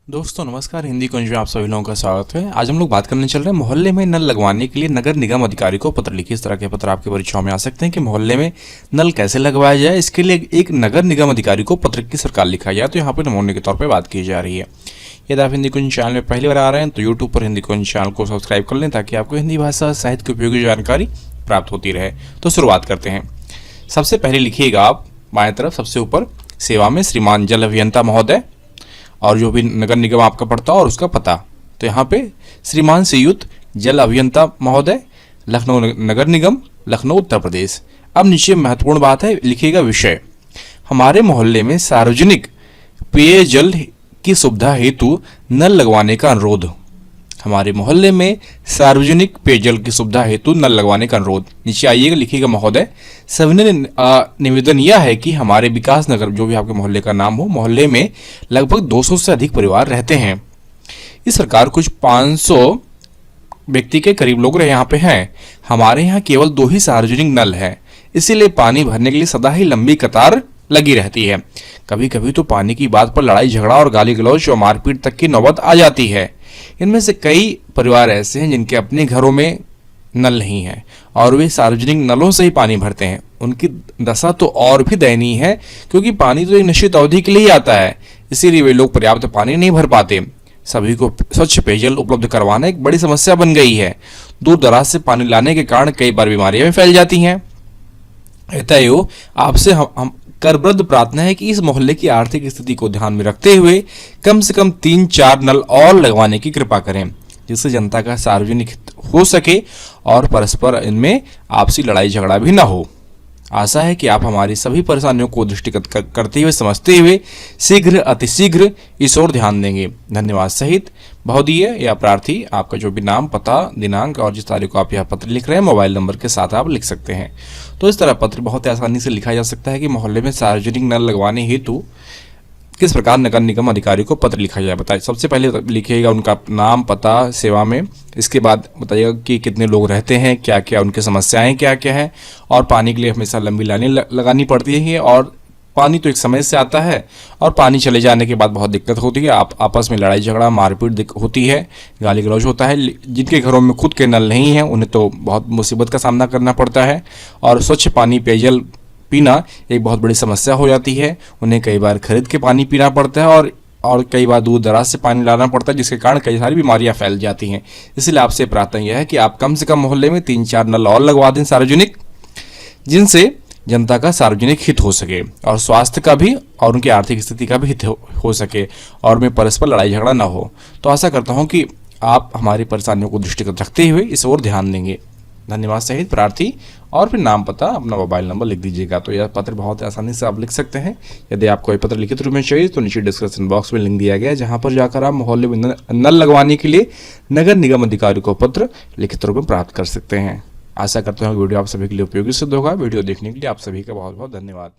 दोस्तों नमस्कार, हिंदी कुंज में आप सभी लोगों का स्वागत है। आज हम लोग बात करने चल रहे हैं मोहल्ले में नल लगवाने के लिए नगर निगम अधिकारी को पत्र लिखिए। इस तरह के पत्र आपकी परीक्षाओं में आ सकते हैं कि मोहल्ले में नल कैसे लगवाया जाए। इसके लिए एक नगर निगम अधिकारी को पत्र की सरकार लिखा जाए, तो यहाँ पर नमूने के तौर पर बात की जा रही है। यदि आप हिंदी कुंज चैनल में पहली बार आ रहे हैं तो यूट्यूब पर हिंदी कुंज चैनल को सब्सक्राइब कर लें ताकि आपको हिंदी भाषा साहित्य की उपयोगी जानकारी प्राप्त होती रहे। तो शुरुआत करते हैं। सबसे पहले लिखिएगा आप बाएं तरफ सबसे ऊपर सेवा में श्रीमान जल अभियंता महोदय, और जो भी नगर निगम आपका पड़ता है और उसका पता। तो यहाँ पे श्रीमान श्रीयुत जल अभियंता महोदय, लखनऊ नगर निगम, लखनऊ उत्तर प्रदेश। अब नीचे महत्वपूर्ण बात है, लिखिएगा विषय हमारे मोहल्ले में सार्वजनिक पेयजल की सुविधा हेतु नल लगवाने का अनुरोध। हमारे मोहल्ले में सार्वजनिक पेयजल की सुविधा हेतु नल लगवाने का अनुरोध। नीचे आइएगा, लिखिएगा महोदय सविनय निवेदन यह है कि हमारे विकास नगर, जो भी आपके मोहल्ले का नाम हो, मोहल्ले में लगभग 200 से अधिक परिवार रहते हैं। इस प्रकार कुछ 500 व्यक्ति के करीब लोग यहाँ पे हैं। हमारे यहाँ केवल 2 ही सार्वजनिक नल है, इसीलिए पानी भरने के लिए सदा ही लंबी कतार लगी रहती है। कभी कभी तो पानी की बात पर लड़ाई झगड़ा और गाली गलौज और मारपीट तक की नौबत आ जाती है। इनमें से कई परिवार ऐसे हैं जिनके अपने घरों में नल नहीं है और वे सार्वजनिक नलों से ही पानी भरते हैं। उनकी दशा तो और भी दयनीय है, क्योंकि पानी तो एक निश्चित अवधि के लिए ही आता है, इसीलिए वे लोग पर्याप्त पानी नहीं भर पाते। सभी को स्वच्छ पेयजल उपलब्ध करवाना एक बड़ी समस्या बन गई है। दूर दराज से पानी लाने के कारण कई बार बीमारियां भी फैल जाती हैं। अतएव आपसे हम करबद्ध प्रार्थना है कि इस मोहल्ले की आर्थिक स्थिति को ध्यान में रखते हुए कम से कम 3-4 नल और लगवाने की कृपा करें, जिससे जनता का सार्वजनिक हित हो सके और परस्पर इनमें आपसी लड़ाई झगड़ा भी न हो। आशा है कि आप हमारी सभी परेशानियों को दृष्टिगत करते हुए समझते हुए शीघ्र अतिशीघ्र इस ओर ध्यान देंगे। धन्यवाद सहित बहुदीय या प्रार्थी, आपका जो भी नाम, पता, दिनांक और जिस तारीख को आप यह पत्र लिख रहे हैं मोबाइल नंबर के साथ आप लिख सकते हैं। तो इस तरह पत्र बहुत आसानी से लिखा जा सकता है कि मोहल्ले में सार्वजनिक नल लगवाने हेतु किस प्रकार नगर निगम अधिकारी को पत्र लिखा जाए। बताइए, सबसे पहले लिखिएगा उनका नाम, पता, सेवा में। इसके बाद बताइएगा कि कितने लोग रहते हैं, क्या क्या उनकी समस्याएं क्या क्या हैं, और पानी के लिए हमेशा लंबी लाइनें लगानी पड़ती है, और पानी तो एक समय से आता है और पानी चले जाने के बाद बहुत दिक्कत होती है। आप आपस में लड़ाई झगड़ा मारपीट होती है, गाली गलौज होता है। जिनके घरों में खुद के नल नहीं हैं उन्हें तो बहुत मुसीबत का सामना करना पड़ता है, और स्वच्छ पानी पेयजल पीना एक बहुत बड़ी समस्या हो जाती है। उन्हें कई बार खरीद के पानी पीना पड़ता है और कई बार दूर दराज से पानी लाना पड़ता है, जिसके कारण कई सारी बीमारियां फैल जाती हैं। इसलिए आपसे प्रार्थना यह है कि आप कम से कम मोहल्ले में 3-4 नल और लगवा दें सार्वजनिक, जिनसे जनता का सार्वजनिक हित हो सके और स्वास्थ्य का भी और उनकी आर्थिक स्थिति का भी हित हो सके, और में परस्पर लड़ाई झगड़ा ना हो। तो आशा करता हूँ कि आप हमारी परेशानियों को दृष्टिगत रखते हुए इस ओर ध्यान देंगे। धन्यवाद सहित प्रार्थी, और फिर नाम, पता, अपना मोबाइल नंबर लिख दीजिएगा। तो यह पत्र बहुत आसानी से आप लिख सकते हैं। यदि आपको ये पत्र लिखित रूप में चाहिए तो नीचे डिस्क्रिप्शन बॉक्स में लिंक दिया गया है, जहां पर जाकर आप मोहल्ले में नल लगवाने के लिए नगर निगम अधिकारी को पत्र लिखित रूप में प्राप्त कर सकते हैं। आशा करता हूँ वीडियो आप सभी के लिए उपयोगी सिद्ध होगा। वीडियो देखने के लिए आप सभी का बहुत बहुत धन्यवाद।